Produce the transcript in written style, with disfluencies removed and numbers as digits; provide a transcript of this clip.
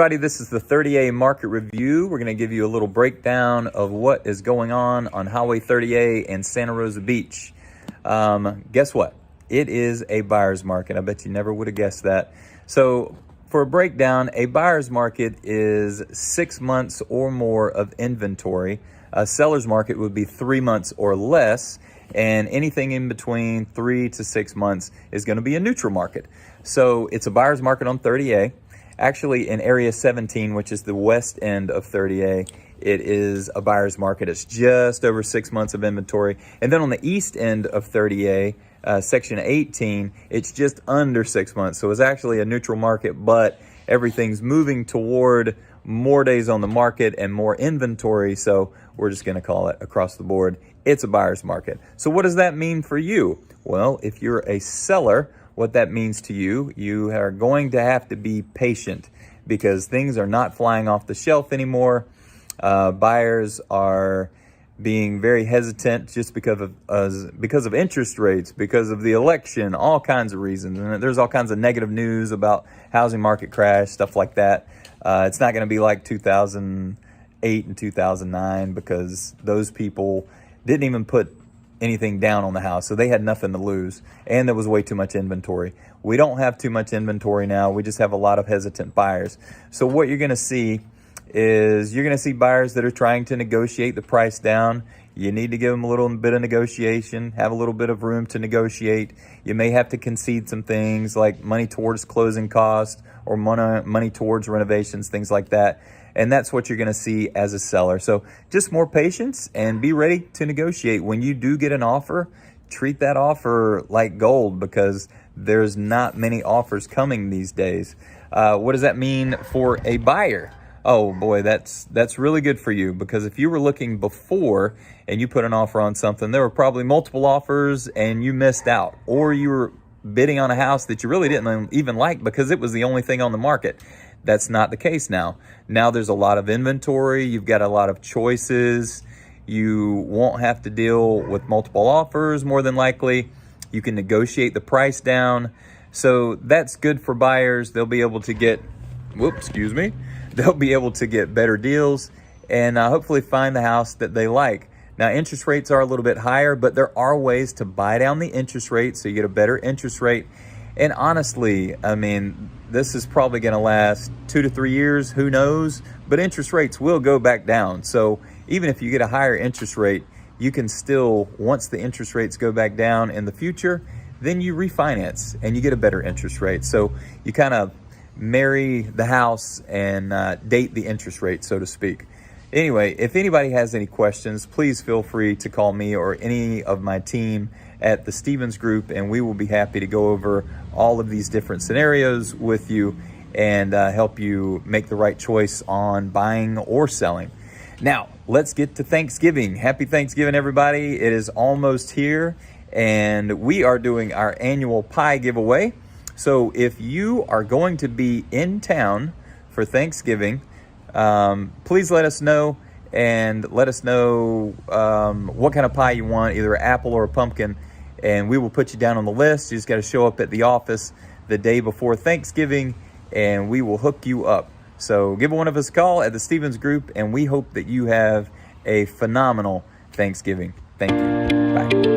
everybody, this is the 30A Market Review. We're going to give you a little breakdown of what is going on Highway 30A and Santa Rosa Beach. Guess what? It is a buyer's market. I bet you never would have guessed that. So for a breakdown, a buyer's market is 6 months or more of inventory. A seller's market would be 3 months or less, and anything in between 3 to 6 months is going to be a neutral market. So it's a buyer's market on 30A. Actually, in Area 17, which is the west end of 30A, it is a buyer's market. It's just over 6 months of inventory. And then on the east end of 30A, Section 18, it's just under 6 months. So it's actually a neutral market, but everything's moving toward more days on the market and more inventory. So we're just going to call it across the board, it's a buyer's market. So what does that mean for you? Well, if you're a seller, what that means to you, you are going to have to be patient because things are not flying off the shelf anymore. Buyers are being very hesitant just because of interest rates, because of the election, all kinds of reasons. And there's all kinds of negative news about housing market crash, stuff like that. It's not going to be like 2008 and 2009 because those people didn't even put anything down on the house, so they had nothing to lose, and there was way too much inventory. We don't have too much inventory now. We just have a lot of hesitant buyers. So what you're going to see is you're going to see buyers that are trying to negotiate the price down. You need to give them a little bit of negotiation, have a little bit of room to negotiate. You may have to concede some things like money towards closing costs or money towards renovations, things like that. And that's what you're going to see as a seller. So just more patience and be ready to negotiate. When you do get an offer, treat that offer like gold because there's not many offers coming these days. What does that mean for a buyer? Oh boy, that's really good for you because if you were looking before and you put an offer on something, there were probably multiple offers and you missed out, or you were bidding on a house that you really didn't even like because it was the only thing on the market. That's not the case now. Now there's a lot of inventory. You've got a lot of choices. You won't have to deal with multiple offers more than likely. You can negotiate the price down. So that's good for buyers. They'll be able to get, they'll be able to get better deals and hopefully find the house that they like. Now, interest rates are a little bit higher, but there are ways to buy down the interest rate so you get a better interest rate. And honestly, I mean, this is probably going to last 2 to 3 years, who knows? But interest rates will go back down. So even if you get a higher interest rate, you can still, once the interest rates go back down in the future, then you refinance and you get a better interest rate. So you kind of marry the house and date the interest rate, so to speak. Anyway, if anybody has any questions, please feel free to call me or any of my team at the Stevens Group, and we will be happy to go over all of these different scenarios with you and help you make the right choice on buying or selling. Now, let's get to Thanksgiving. Happy Thanksgiving, everybody. It is almost here, and we are doing our annual pie giveaway. So if you are going to be in town for Thanksgiving, please let us know and let us know what kind of pie you want, either an apple or a pumpkin, and we will put you down on the list. You just got to show up at the office the day before Thanksgiving and we will hook you up. So give one of us a call at the Stevens Group, and we hope that you have a phenomenal Thanksgiving. Thank you. Bye.